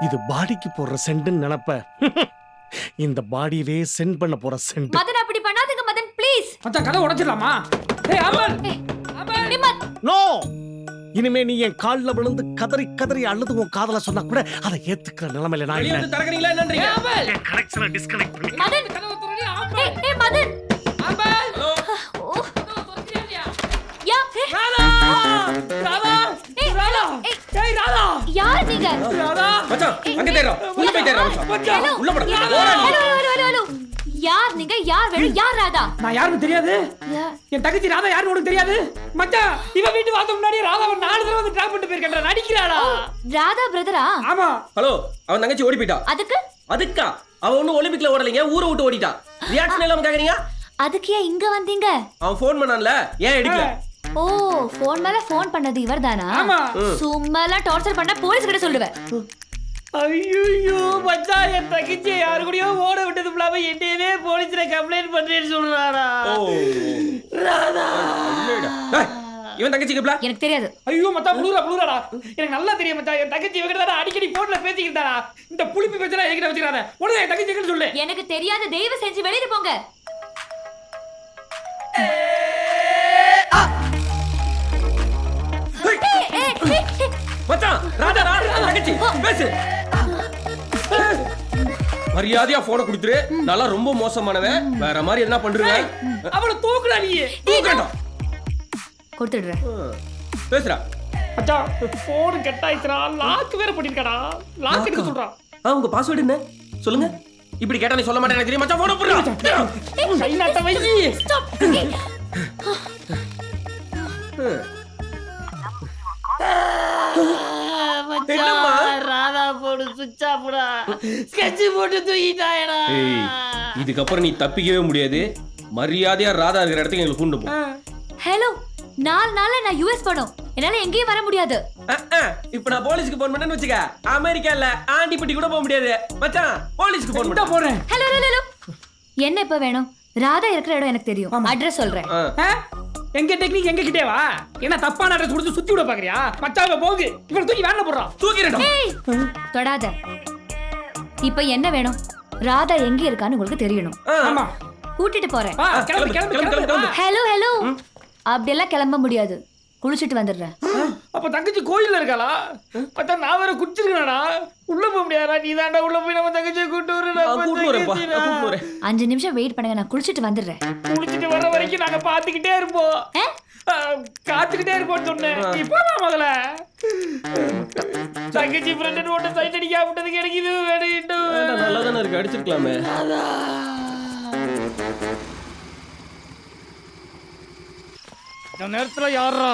இது பாடிக்கு போடுற சென்ட்னு நினைப்ப. இந்த பாடியவே சென்ட் பண்ண போற சென்ட். மதன் அப்படி பண்ணாதீங்க மதன், ப்ளீஸ். மச்சான், கதை உடைச்சிடலாமா? ஏய் அம்பள், நோ. இனிமே நீ என் கால்ல விழுந்து கதறி அழுது உன் காதல சொன்னா கூட அதை ஏத்துக்கிற நிலைமையில நான் இல்ல. தரகறீங்களா என்னன்றீங்க? என் கனெக்ஷனை டிஸ்கனெக்ட் பண்ணி. மதன், கதவை திறடி அம்பள். ஏய் மதன். அம்பள். யா, ராதா! ராதா! ஏய் ராதா! ஏய் ராதா! யார் நீங்க? ராதா! மச்சான், அங்க தேறோம். உள்ள போய் தேறோம் மச்சான். ஹலோ. உள்ள போடா. ஹலோ. யார் நீங்க? யார் வேணும்? யார் ராதா? நான் யாருன்னு தெரியாது? என் தங்கச்சி ராதா யாருன்னு உனக்கு தெரியாது? மச்சான், இவ வீட்டு வாசல் முன்னாடி ராதாவை 4 தடவை வந்து டிராப் பண்ணிட்டு போயிருக்கேன். நடிக்கிறாளா? ராதா பிரதரா? ஆமா. ஹலோ, அவன் தங்கச்சி ஓடி போயிட்டா. அதுக்கா? அவ ஒன்னும் ஒலிம்பிக்ல ஓடலைங்க, ஊரை விட்டு ஓடிட்டா. ரியாக்ஷன் எல்லாம் கேக்குறீங்க? அதுக்கு ஏன் இங்க வந்தீங்க? அவன் ஃபோன் பண்ணான்ல, ஏன் எடுக்கல? ஓ, போன் மேல போன் பண்ணது இவர்தானா? ஆமா. சும்மால டார்ச்சர் பண்ண போலீஸ் கிட்ட சொல்லுவேன். ஐயோ மச்சான், என் தங்கச்சி யாரு கூடயோ ஓட விட்டது இல்லாம என்னையவே போலீஸ்ல கம்ப்ளைண்ட் பண்றேன்னு சொல்றாரா? ராதா! இவன் தங்கச்சி கேப்ல? எனக்கு தெரியாது. ஐயோ மச்சான், புளுராடா. எனக்கு நல்லா தெரியும் மச்சான், என் தங்கச்சி இவகிட்ட தான் அடிக்கடி போன்ல பேசிக்கிட்டாடா. இந்த புளிப்பு பேச்சலாம் என்கிட்ட வச்சுக்கிறாத. உடனே என் தங்கச்சி சொல்லு. எனக்கு தெரியாத, தயவு செஞ்சு வெளியில போங்க. மச்சான், ராதா தங்கச்சி பேசு. மரியாதையா போனை கொடுத்துரு. நல்லா ரொம்ப மோசமானவன், வேற மாதிரி என்ன பண்றீங்க? அவளை தூக்குடா நீ. தூக்கடா. கொடுத்துடுறேன். பேசுறா. மச்சான், போன் கட் ஆயிடுச்சுடா. லாக் வேற பண்ணிருக்கடா. லாக் எடுக்க சொல்றான். உங்க பாஸ்வேர்ட் என்ன சொல்லுங்க. இப்படி கேட்டா நீ சொல்ல மாட்டேன்னு தெரியும். மச்சான், போன போடுறா. கைநாட்ட வை. ஸ்டாப். என்னம்மா? ராதா போடு சுவிட்ச் ஆஃப்டா. ஸ்கெட்ச் போட்டு தூக்கிட்டாயடா. ஏய், இதுக்கப்புறம் நீ தப்பிக்கவே முடியாது. மரியாதையா ராதா இருக்கிற இடத்துக்கு எங்களுக்கு கூண்டு போ. ஹலோ 4 நாள்ல நான் யூஎஸ் போனோம். என்னால எங்கேயும் வர முடியாது. இப்ப நான் போலீஸ்க்கு போன் பண்ணேன்னு வச்சுக்க, அமெரிக்கால ஆண்டிப்பட்டி கூட போக முடியாது. மச்சான் போலீஸ்க்கு போன் பண்ண போறேன். Hello hello hello. என்ன இப்ப வேணும்? ராதா இருக்கிற இடம் எனக்கு தெரியும். அட்ரஸ் சொல்றேன். எங்க டெக்னிக் எங்க கிட்டே வா. என்ன தப்பான அட்ரஸ் கொடுத்து சுத்தி விட பாக்குறியா? மச்சாங்க போகு. இவன் தூக்கி வேன்ல போடுறான். தூக்கிரடா. ஏய் தொடாத. இப்ப என்ன வேணும்? ராதா எங்க இருக்கான்னு உங்களுக்கு தெரியணும். ஆமா. கூட்டிட்டு போறேன். வா கிளம்பு கிளம்பு. Hello hello. அப்படியெல்லாம் கிளம்ப முடியாது. குளிச்சிட்டு வந்துடுறேன். அப்ப தங்கச்சி கோயில்ல இருக்காளா? பார்த்தா நான் வேற குடிச்சிருக்கேனடா. உள்ள போக முடியாதா? நீ தாண்டா உள்ள போய் நம்ம தங்கச்சியை கூட்டு வரடா. கூட்டு வரேன்ப்பா, கூட்டு வரேன். 5 நிமிஷம் வெயிட் பண்ணுங்க, நான் குளிச்சிட்டு வந்துடுறேன். குளிச்சிட்டு வர வரைக்கும் நாங்க பாத்துக்கிட்டே இருப்போம். காத்துக்கிட்டே இருப்போம் சொன்னேன். நீ போடா முதல்ல. தங்கச்சி ஃப்ரெண்ட் ஓட்ட சைட் அடிக்க விட்டதுக்கு எனக்கு இது வேணும். நல்லா தானே இருக்கு, அடிச்சிருக்கலாமே. இந்த நேரத்துல யாரா?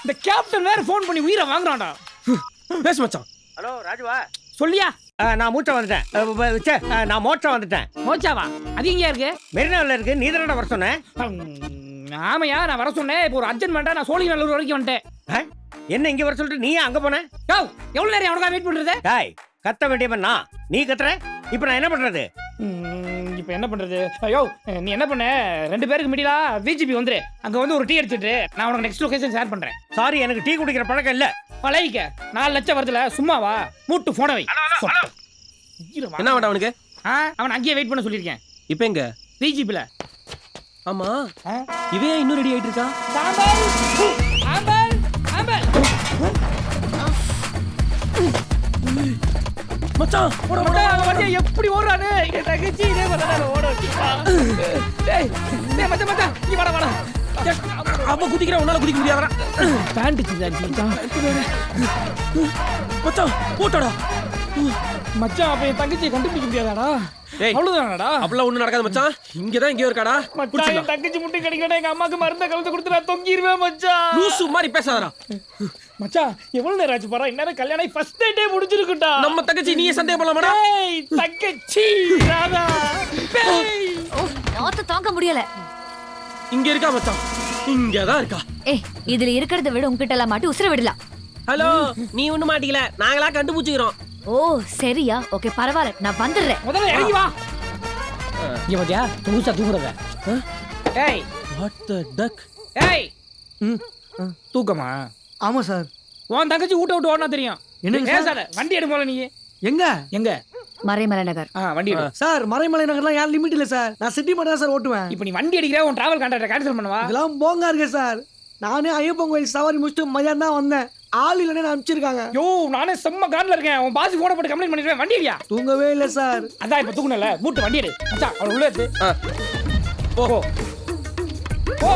இந்த கேப்டன் வேற ஃபோன் பண்ணி உயிரை வாங்குறான்டா. பேசு மச்சான். ஹலோ ராஜுவா. சொல்லியா? நான் மூச்சை வந்துட்டேன். நான் மோட்சம் வந்துட்டேன். மோச்சாவா? அது எங்கயா இருக்கு? மெரினாவில் இருக்கு. நீ தானே வர சொன்னேன். ஆமையா, நான் வர சொன்னேன். இப்போ ஒரு அர்ஜென்ட் வேண்டாம். நான் சோழிங்கநல்லூர் வரைக்கும் வந்துட்டேன். என்ன இங்க வர சொல்லிட்டு நீ அங்க போன? எவ்வளவு நேரம் அவனுக்கா வெயிட் பண்றது? டாய், கத்த வேண்டியவன் நான். நீ கத்துற. இப்போ நான் என்ன பண்றது? இப்போ என்ன பண்றது? ஐயோ நீ என்ன பண்ண, 2 பேருக்கு மிடிலா விஜிபி வந்துரு. அங்க வந்து ஒரு டீ எடுத்துட்டு நான் உனக்கு நெக்ஸ்ட் லொகேஷன் ஷேர் பண்றேன். சாரி, எனக்கு டீ குடிக்கிற பழக்கம் இல்ல. பழகிக்க. 4 லட்சம் வருதுல, சும்மாவா? மூட்டு போன வை. என்ன வேண்டாம் அவனுக்கு? அவன் அங்கேயே வெயிட் பண்ண சொல்லியிருக்கேன். இப்போ எங்க? விஜிபில. ஆமா, இவன் இன்னும் ரெடி ஆயிட்டு இருக்கா? மச்சான் ஓட ஓட. அவன் எப்படி ஓடுறானே? என் தங்கச்சி இதே பண்ணால ஓட வச்சிட்டா. டேய் டேய் மச்சான் மச்சான் நீ வாடா வாடா. அப்ப குதிக்கிற, உன்னால குதிக்க முடியாதடா. பேண்ட் சிந்தாடிச்சான். மச்சான் போட்டடா. மச்சான் அப்ப என் தங்கச்சியை கண்டுபிடிக்க முடியாதாடா? அவ்வளவுதானடா? அப்படிலாம் ஒண்ணும் நடக்காது மச்சான். இங்கதான் எங்கேயோ இருக்காடா. மச்சான் என் தங்கச்சி முட்டை கிடைக்கணும். எங்க அம்மாக்கு மருந்த கலந்து கொடுத்து நான் தொங்கிடுவேன் மச்சான். லூசு மாதிரி பேசாதடா. மச்சான் எவ்வளவு நேரம் ஆச்சு பாரு. இன்னும் கல்யாணம் ஃபர்ஸ்ட் டேட்டே முடிஞ்சிருக்குடா. நம்ம தங்கச்சி நீயே சந்தேகம் பண்ணலாமாடா? ஏய் தங்கச்சி ராதா. ஏய் நாத்து தாங்க முடியல. இங்க இருக்கா மச்சான், இங்கதான் இருக்கா. ஏய் இதுல இருக்கிறத விட உன்கிட்ட எல்லாம் மாட்டி உசுர விடலாம். ஹலோ, நீ ஒண்ணு மாட்டிக்கல, நாங்களா கண்டுபிடிச்சுக்கிறோம். ஓ சரியா? ஓகே பரவாயில்ல, நான் வந்துடுறேன். முதல்ல இறங்கி வா. இங்க பாத்தியா தூசா தூங்குறத. ஏய் வாட் தி டக். ஏய் தூக்கமா? ஆமா சார். உன் தங்கச்சி ஊட்ட விட்டு ஓடனா தெரியும். என்ன பேசாத. வண்டி எடு போல. நீ எங்க எங்க? மறைமலை நகர். வண்டி எடு. சார். மறைமலை நகர்லாம் யார் லிமிட் இல்ல சார். நான் சிட்டி மட்டும் தான் சார் ஓட்டுவேன். இப்போ நீ வண்டி அடிக்கிற, உன் டிராவல் கான்ட்ராக்ட் கேன்சல் பண்ணவா? இதெல்லாம் போங்கா இருக்கு சார். நானே ஐயப்பன் கோயில் சவாரி முடிச்சுட்டு மதியம் தான் வந்தேன். ஆள் இல்லைன்னு நான் அனுப்பிச்சிருக்காங்க. யோ நானே செம்ம கான்ல இருக்கேன். உன் பாஸ் போன போட்டு கம்ப்ளைண்ட் பண்ணிடுவேன். வண்டி அடியா. தூங்கவே இல்லை சார். அதான் இப்போ தூங்கணும்ல. மூட்டு வண்டி எடு மச்சான். அவன் உள்ள இருக்கு. ஓஹோ ஓ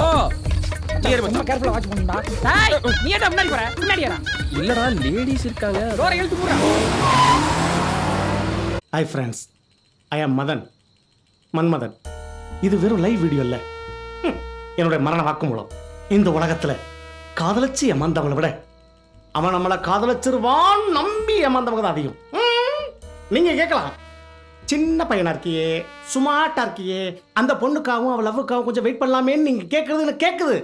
கிளியர் பண்ணு. கேர்ஃபுல்லா வாட்ச் பண்ணுடா. டேய் நீ ஏன்டா முன்னாடி போற? பின்னாடி ஏறா. இல்லடா, லேடிஸ் இருக்காங்க. டோரை இழுத்து போறா. ஹாய் ஃப்ரெண்ட்ஸ், ஐ ஆம் மதன், மன்மதன். இது வெறும் லைவ் வீடியோ இல்லை, என்னுடைய மரண வாக்குமூலம். இந்த உலகத்தில் காதலிச்சு ஏமாந்தவங்களை விட அவன் நம்மளை காதலிச்சிருவான் நம்பி ஏமாந்தவங்க தான் அதிகம். நீங்கள் கேட்கலாம், சின்ன பையனா இருக்கியே, சுமார்ட்டா இருக்கியே, அந்த பொண்ணுக்காகவும் அவள் லவ்வுக்காகவும் கொஞ்சம் வெயிட் பண்ணலாமேன்னு நீங்கள் கேட்குறதுன்னு கேட்குது.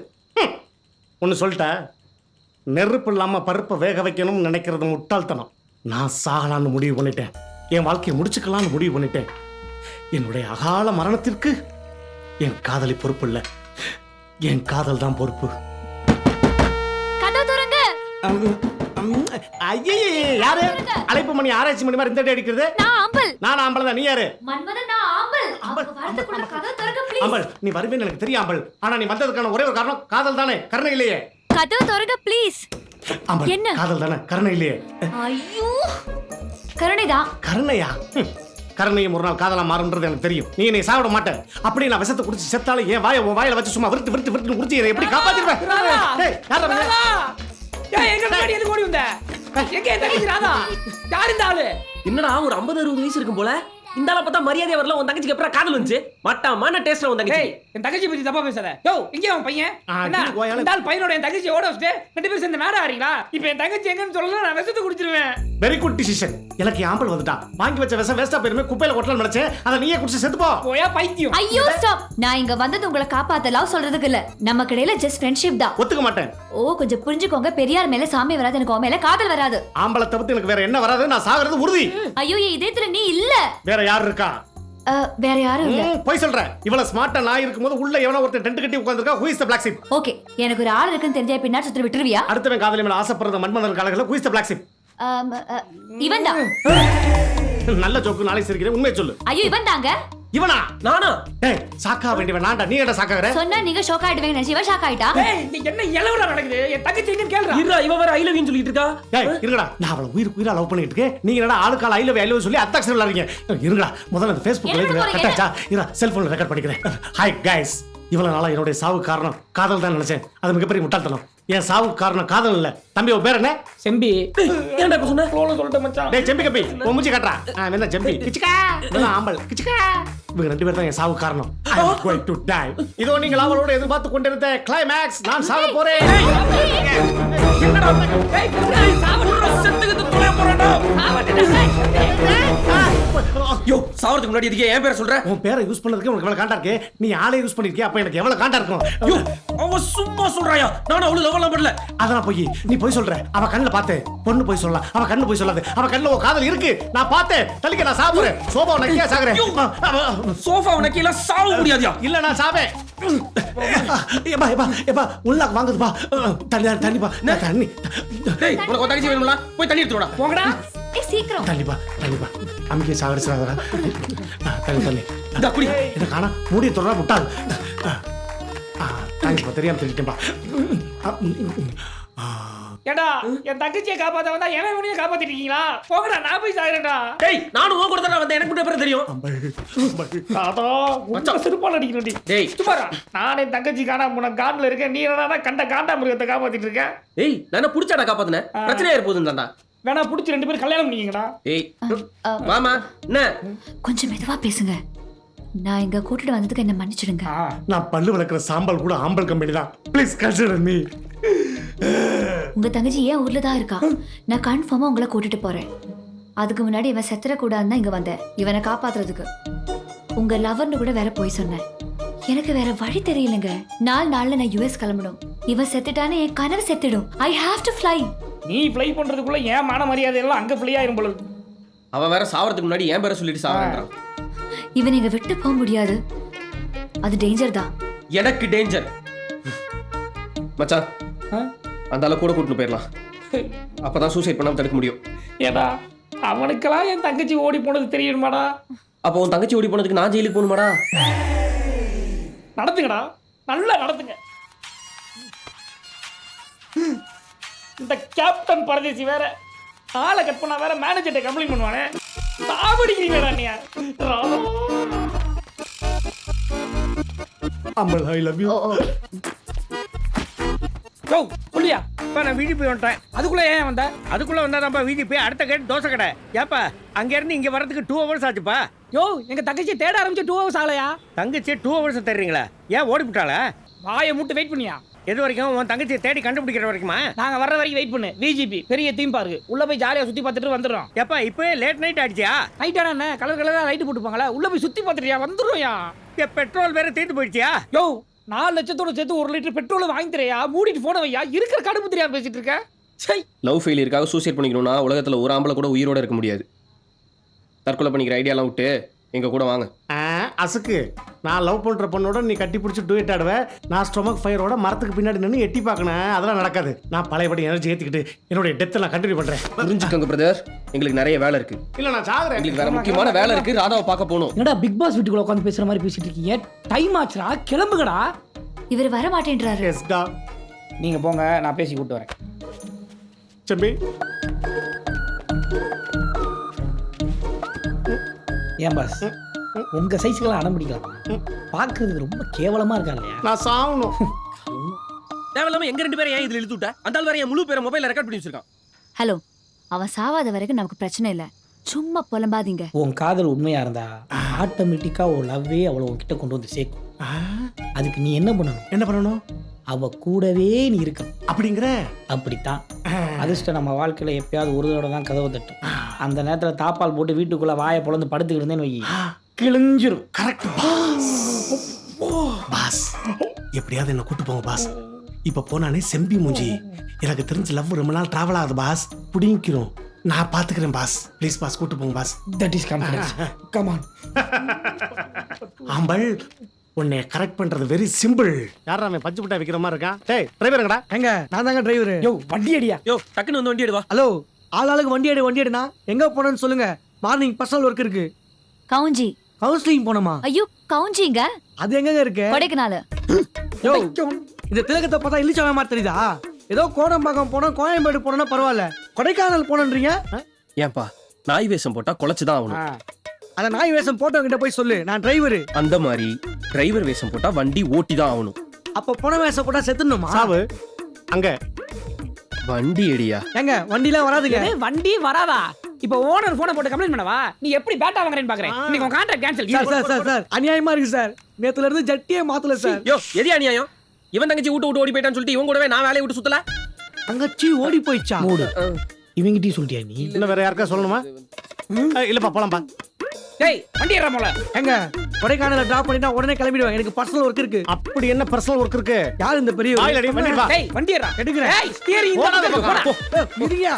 ஒன்று சொல்லிட்டேன், நெருப்பு இல்லாமல் பருப்பை வேக வைக்கணும்னு நினைக்கிறது முட்டாள்தனம். நான் சாகலான்னு முடிவு பண்ணிட்டேன். என் வாழ்க்கையை முடிச்சுக்கலான்னு முடிவு பண்ணிட்டேன். என்னுடைய அகால மரணத்திற்கு என் காதலி பொறுப்பு இல்லை, என் காதல் தான் பொறுப்பு. ஐயே யாரு? அழைப்பு மணி ஆராய்ச்சி மணி மாதிரி இந்த அடிக்கிறது? நான் ஆம்பல் தான். நீ யாரு? ஆம்பல் நீ வருவேன்னு எனக்கு தெரியும் ஆம்பல். ஆனா நீ வந்ததுக்கான ஒரே ஒரு காரணம் காதல் தானே, கருணை இல்லையே. கதவு திறங்க ப்ளீஸ். ஆம்பல் என்ன காதல் தானே, கருணை இல்லையே. ஐயோ கருணைதான். கருணையா? கருணையும் ஒரு நாள் காதலா மாறும்ன்றது எனக்கு தெரியும். நீ என்னை சாப்பிட மாட்டேன். அப்படி நான் விஷத்தை குடிச்சு செத்தாலும் என் வாயை உன் வாயில வச்சு சும்மா விருத்து விருத்து விருத்து குடிச்சு என்னை எப்படி காப்பாத்திடுவேன்? எங்க முன்னாடி எதுக்கு ஓடி வந்த? எங்க தங்கச்சி ராதா? யார் இந்த ஆளு? என்னடா ஒரு 50-60 வயசு இருக்கும் போல. இந்த ஆளை பார்த்தா மரியாதை வரல. உன் தங்கச்சிக்கு எப்பறம் காதல் வந்துச்சு? மட்டமான டேஸ்ட்ல உன் தங்கச்சி. ஏய் என் தங்கச்சி பத்தி தப்பா பேசாத. யோ இங்கே அவன் பையன் என்ன கீழே போயால- இந்த ஆள் பையனோட என் தங்கச்சி ஓட வச்சுட்டு 2 பேரும் சேர்ந்து நாடா ஆறீங்களா? இப்போ என் தங்கச்சி எங்கன்னு சொல்லல நான் விஷத்தை குடிச்சிருவேன். Very good decision. எனக்கு ஆம்பல் வந்துட்டான். வாங்கி வச்ச விஷம் வேஸ்டா போயிருமே, குப்பையில கொட்டலாம் நினைச்சேன். அதை நீயே குடிச்சு செத்து போ. போயா பைத்தியம். ஐயோ ஸ்டாப். நான் இங்க வந்தது உங்களை காப்பாத்த லவ் சொல்றதுக்கு இல்ல. நமக்கு இடையில ஜஸ்ட் ஃப்ரெண்ட்ஷிப் தான். ஒத்துக்க மாட்டேன். ஓ கொஞ்சம் புரிஞ்சுக்கோங்க. பெரியார் மேல சாமி வராது, எனக்கு உன் மேல காதல் வராது. ஆம்பளை தவிர்த்து எனக்கு வேற என்ன வராது. நான் சாகுறது உறுதி. ஐயோ என் இதயத்துல நீ இல்ல. வேற யார் இருக்கா? வேற யாரும் இல்ல. போய் சொல்றேன். இவ்வளவு ஸ்மார்ட்டா நான் இருக்கும்போது உள்ள எவனோ ஒருத்தன் டென்ட் கட்டி உட்கார்ந்திருக்கா. Who is the black sheep? Okay எனக்கு ஒரு ஆள் இருக்குன்னு தெரிஞ்சா பின்னாடி சுத்தி விட்டுருவியா? அடுத்தவன் காதலி மேல ஆசைப்படுற மன்மதன் காலத்துல who is the black sheep? இவன் தான். நல்ல ஜோக்கு. நாளைக்கு சிரிக்கிறேன். உண்மையை சொல்லு. ஐயோ இவன் தாங்க. இவனா? நானா? டேய் சாக்கா வேண்டியவன் நான்டா. நீ என்ன சாக்காகற? சொன்னா நீங்க ஷாக் ஆயிடுவீங்க நினைச்சு இவன் ஷாக் ஆயிட்டா. ஏய் நீ என்ன இளவரா நடக்குது? என் தங்கச்சி எங்கன்னு கேளுடா. இருடா, இவ வேற ஐ லவ் யூ சொல்லிட்டு இருக்கா. டேய் இருங்கடா. நான் அவளை உயிரா லவ் பண்ணிட்டு இருக்கேன். நீங்க என்னடா ஆளுக்கால ஐ லவ் சொல்லி அத்தாக்ஷன் விளையாடுறீங்க. இருங்கடா. முதல்ல அந்த Facebookல என்ன போறீங்க? கட்டாச்சா. இருடா செல்போன்ல ரெக்கார்ட் பண்ணிக்கிறேன். Hi guys. இவ்வளவு நாளா என்னோட சாவு காரணம் காதல் தான் நினைச்சேன். அது மிகப்பெரிய முட்டாள்தனம். என் சாவு காரணம் காதல் இல்ல. தம்பி உன் பேர் என்ன? செம்பி. ஏன்டா இப்ப சொன்ன? ஃப்ளோல சொல்லிட்ட மச்சான். டேய் செம்பி கப்பி உன் மூஞ்சி காட்றா. என்ன செம்பி கிச்சுக்கா. நான் ஆம்பல் கிச்சுக்கா. இவங்க 2 பேர் தான் என் சாவு காரணம். I am going to die. இதோ நீங்கள் அவளோட எதிர்பார்த்து கொண்டிருந்த கிளைமாக்ஸ். நான் சாக போறேன். என்னடா? ஏய் சாவறடா, செத்துக்கிட்டு தொலைய போறடா. யோ சாவறதுக்கு முன்னாடி இதுக்கு ஏன் பேரை சொல்ற? உன் பேரை யூஸ் பண்ணதுக்கு உனக்கு எவ்வளவு காண்டா இருக்கு? நீ ஆளே யூஸ் பண்ணிருக்கியா? அப்ப எனக்கு எவ்வளவு காண்டா இருக்கும்? யோ அவ சும்மா சொல்றாயா? நான் அவளு லவ் பண்ணல. அதெல்லாம் போய் நீ போய் சொல்ற. அவ கண்ணுல பார்த்தேன். பொண்ணு போய் சொல்லலாம். அவ கண்ணு போய் சொல்லாது. அவ கண்ணுல ஒரு காதல் இருக்கு. நான் பார்த்தேன். தலிக்க நான் சாவுறேன். சோபா நக்கியா சாகுறேன். சோஃபா உனக்கு எல்லாம் சாவ முடியாதியா? இல்ல நான் சாவேன். ஏப்பா உள்ளாக்கு வாங்குதுப்பா. தண்ணி தண்ணி. டேய் உனக்கு ஒரு தங்கச்சி வேணும்ல? போய் தண்ணி எடுத்து வாடா. போங்கடா. ஏய் சீக்கிரம். தள்ளிப்பா. அம்மிக்கு சாகடிச்சிடாதடா. தள்ளி. இந்த குடி. இதை காணா மூடிய தொடரா முட்டாள். தேங்க்ஸ்ப்பா. தெரியாம தெரிஞ்சிட்டேன்ப்பா. ஏடா என் தங்கச்சியை காப்பாத்த வந்தா எவன் இவனையும் காப்பாத்திட்டு இருக்கீங்களா? போங்கடா நான் போய் சாகுறேன்டா. டேய் நானும் உன் கூட தான் வந்தேன். எனக்கு மட்டும் பேர் தெரியும். அதோ மச்சான் செருப்பால அடிக்கணும்டி. டேய் சும்மாடா. நான் என் தங்கச்சி காணாம போன காட்ல இருக்கேன். நீ என்னடா கண்ட காண்டா மிருகத்தை காப்பாத்திட்டு இருக்க? டேய் நான் புடிச்சாடா காப்பாத்துனேன். பிரச்சனையா இருப்போதுன்னு தான்டா. வேணா புடிச்சு 2 பேரும் கல்யாணம் பண்ணிக்கங்கடா. ஏய் மாமா என்ன? கொஞ்சம் மெதுவா பேசுங்க. நான் இங்க கூட்டிட்டு வந்ததுக்கு என்ன மன்னிச்சிடுங்க. நான் பல்லு விளக்குற சாம்பல் கூட ஆம்பல் கம்பெனி தான். Please consider me. உங்க தங்கச்சி ஏன் ஊர்ல தான் இருக்கா? நான் கன்ஃபார்மா உங்களை கூட்டிட்டு போறேன். அதுக்கு முன்னாடி இவன் செத்துறக்கூடாதுன்னு தான் இங்க வந்தேன். இவனை காப்பாத்துறதுக்கு. உங்க லவர்னு கூட வேற போய் சொன்னேன். எனக்கு வேற வழி தெரியலங்க. 4 நாள்ல நான் US கிளம்பணும். இவன் செத்துட்டானே என் கனவு செத்துடும். I have to fly. நீ ஃப்ளை பண்றதுக்குள்ள ஏன் மான மரியாதை எல்லாம் அங்க ஃப்ளை ஆயிரும் போல இருக்கு. அவன் வேற சாவறதுக்கு முன்னாடி ஏன் பேரை சொல்லிட்டு சாவறான்? இவன் இங்க விட்டு போக முடியாது. அது டேஞ்சர் தான். எனக்கு டேஞ்சர். மச்சான் அந்த ஆளை கூட கூட்டிட்டு போயிடலாம். அப்பதான் சூசைட் பண்ணாம தடுக்க முடியும். ஏடா அவனுக்கெல்லாம் என் தங்கச்சி ஓடி போனது தெரியுமாடா? அப்போ உன் தங்கச்சி ஓடி போனதுக்கு நான் ஜெயிலுக்கு போகணுமாடா? நடத்துங்கடா. நல்லா நடத்துங்க. இந்த கேப்டன் பரதேசி வேற ஆளை கட் பண்ணா வேற மேனேஜர்ட்ட கம்ப்ளைண்ட் பண்ணுவானே. சாவடிக்கிறீங்கடா நீ. அம்பல் ஐ லவ் யூ. யோ சொல்லியா? இப்போ நான் வீதி போய் வந்துட்டேன். அதுக்குள்ள ஏன் வந்த? அதுக்குள்ள வந்தாதான்ப்பா வீதி போய் அடுத்த கேட் தோசை கடை. ஏப்பா அங்கேருந்து இங்கே வரதுக்கு 2 hours ஆச்சுப்பா. யோ எங்க தங்கச்சியை தேட ஆரம்பிச்சு 2 hours ஆகலையா? தங்கச்சி 2 hours தர்றீங்களா? ஏன் ஓடி விட்டாளா? வாயை மூட்டு வெயிட் பண்ணியா? எது வரைக்கும்? உன் தங்கச்சியை தேடி கண்டுபிடிக்கிற வரைக்குமா? நாங்க வர்ற வரைக்கும் வெயிட் பண்ணு. விஜிபி பெரிய தீம் பார்க்கு உள்ள போய் ஜாலியா சுத்தி பார்த்துட்டு வந்துடுறோம். ஏப்பா இப்போ லேட் நைட் ஆயிடுச்சியா? நைட் ஆனா என்ன கலர் கலரா லைட் போட்டுப்பாங்களா? உள்ள போய் சுத்தி பார்த்துட்டியா? வந்துடுறோம்யா. பெட்ரோல் வேற தீர்ந்து போயிடுச்சியா? யோ 4 லட்சத்தோட சேர்த்து 1 லிட்டர் பெட்ரோல் வாங்கி தரையா? மூடிட்டு போன வையா. இருக்கிற கடுப்பு தெரியாம பேசிட்டு இருக்க. சை. லவ் ஃபெயிலியருக்காக சூசைட் பண்ணிக்கணும்னா உலகத்துல ஒரு ஆம்பளை கூட உயிரோட இருக்க முடியாது. தற்கொலை பண்ணிக்கிற ஐடியாலாம் விட்டு எங்க கூட வாங்க. அசுக்கு நான் லவ் பண்ற பொண்ணோட நீ கட்டி பிடிச்சி டூயட் ஆடுவ. நான் ஸ்டொமக் ஃபயரோட மரத்துக்கு பின்னாடி நின்று எட்டி பார்க்கணும். அதெல்லாம் நடக்காது. நான் பழையபடி எனர்ஜி ஏற்றிக்கிட்டு என்னுடைய டெத்தை நான் கண்டினியூ பண்றேன். புரிஞ்சுக்கோங்க பிரதர், எங்களுக்கு நிறைய வேலை இருக்கு. இல்ல நான் சாகுறேன். எங்களுக்கு வேற முக்கியமான வேலை இருக்கு. ராதாவை பார்க்க போகணும். என்னடா பிக் பாஸ் வீட்டுக்குள்ள உட்காந்து பேசுற மாதிரி பேசிட்டு இருக்கீங்க? டைம் ஆச்சுடா, கிளம்புங்கடா. இவர் வர மாட்டேன்றாரு. எஸ்டா. நீங்க போங்க, நான் பேசி கூட்டு வரேன். செம்பி ஏன் பாஸ் உங்க சைஸ்க்கெல்லாம் அடம் பிடிக்கலாம். பார்க்கறதுக்கு ரொம்ப கேவலமா இருக்கா இல்லையா? நான் சாகணும். தேவையில்லாம எங்க 2 பேரும் ஏன் இதுல இழுத்து விட்ட? அந்த ஆள் வேற என் முழு பேரை மொபைல்ல ரெக்கார்ட் பண்ணி வச்சிருக்கான். ஹலோ, அவன் சாவாத வரைக்கும் நமக்கு பிரச்சனை இல்லை. சும்மா புலம்பாதீங்க. உன் காதல் உண்மையா இருந்தா ஆட்டோமேட்டிக்கா உன் லவ்வே அவளை உன்கிட்ட கொண்டு வந்து சேர்க்கும். அதுக்கு நீ என்ன பண்ணணும்? என்ன பண்ணணும்? அவ கூடவே நீ இருக்கணும். அப்படிங்கிற? அப்படித்தான். அதிர்ஷ்டம் நம்ம வாழ்க்கையில எப்பயாவது ஒரு தடவை தான் கதவை தட்டும். அந்த நேரத்துல தாப்பால் போட்டு வீட்டுக்குள்ள வாயை பொழந்து படுத்துக்கிட்டு இருந்தேன்னு வை, கிழிஞ்சிரும். Correct pass. எப்படியாவது என்ன கூட்டு போங்க பாஸ். இப்ப போனானே செம்பி மூஞ்சி. எனக்கு தெரிஞ்ச லவ் ரொம்ப நாள் டிராவல் ஆகுது பாஸ். புடிங்கிறோம். நான் பாத்துக்கிறேன் பாஸ். ப்ளீஸ் பாஸ் கூட்டு போங்க boss. That is confidence. Come on. ஆம்பல் உன்னை கரெக்ட் பண்றது வெரி சிம்பிள். யாரா அவன் பஞ்சு முட்டை விக்கிற மாதிரி இருக்கான்? டேய் டிரைவருங்கடா. எங்க நான் தாங்க டிரைவர். யோ வண்டி அடியா. யோ டக்குன்னு வந்து வண்டி எடுவா. ஹலோ, ஆளாளுக்கு வண்டி எடுனா எங்க போனேன்னு சொல்லுங்க. மார்னிங் பர்சனல் ஒர்க் இருக்கு. கவுஞ்சி. கவுன்சிலிங் போனோமா? ஐயோ கவுஞ்சிங்க. அது எங்கங்க இருக்கு? கொடைக்கானல். யோ இந்த திலகத்தை பார்த்தா இழிச்சவ மாதிரி தெரியுதா? ஏதோ கோடம்பாக்கம் போனோம், கோயம்பேடு போனோம்னா பரவாயில்ல, கொடைக்கானல் போனன்றீங்க. ஏன்பா நாய் வேஷம் போட்டா குலைச்சுதான் ஆகணும். அத நாய் வேஷம் போட்டவங்கிட்ட போய் சொல்லு, நான் டிரைவர். அந்த மாதிரி டிரைவர் வேஷம் போட்டா வண்டி ஓட்டி தான் ஆகணும். அப்ப போன வேஷம் போட்டா செத்துணுமா? சாவு அங்க. வண்டி எடியா. எங்க வண்டிலாம் வராதுங்க. வண்டி வராதா? இப்ப ஓனர் போனை போட்டு கம்ப்ளைண்ட் பண்ணவா? நீ எப்படி பேட்டா வாங்குறேன்னு பாக்குறேன். இன்னைக்கு உன் கான்ட்ராக்ட் கேன்சல். சார் அநியாயமா இருக்கு சார். நேத்துல இருந்து ஜட்டியே மாத்தல சார். யோ எது அநியாயம்? இவன் தங்கச்சி விட்டு ஓடி போயிட்டான்னு சொல்லிட்டு இவன் கூடவே நான் வேலையை விட்டு சுத்தல. தங்கச்சி ஓடி போயிச்சா? மூடு. இவங்கிட்டயும் சொல்லிட்டியா நீ? இன்னும் வேற யாருக்கா சொல்லணுமா? இல்லப்பா போலாம்பா. டேய் வண்டி ஏறா போல. எங்க கொடைக்கானல டிராப் பண்ணிட்டா உடனே கிளம்பிடுவேன். எனக்கு பர்சனல் ஒர்க் இருக்கு. அப்படி என்ன பர்சனல் ஒர்க் இருக்கு? யார் இந்த பெரிய வண்டி வா. டேய் வண்டி ஏறா. எடுக்குறேன். டேய் ஸ்டியரிங் இந்த பக்கம் போடா. விடுங்க.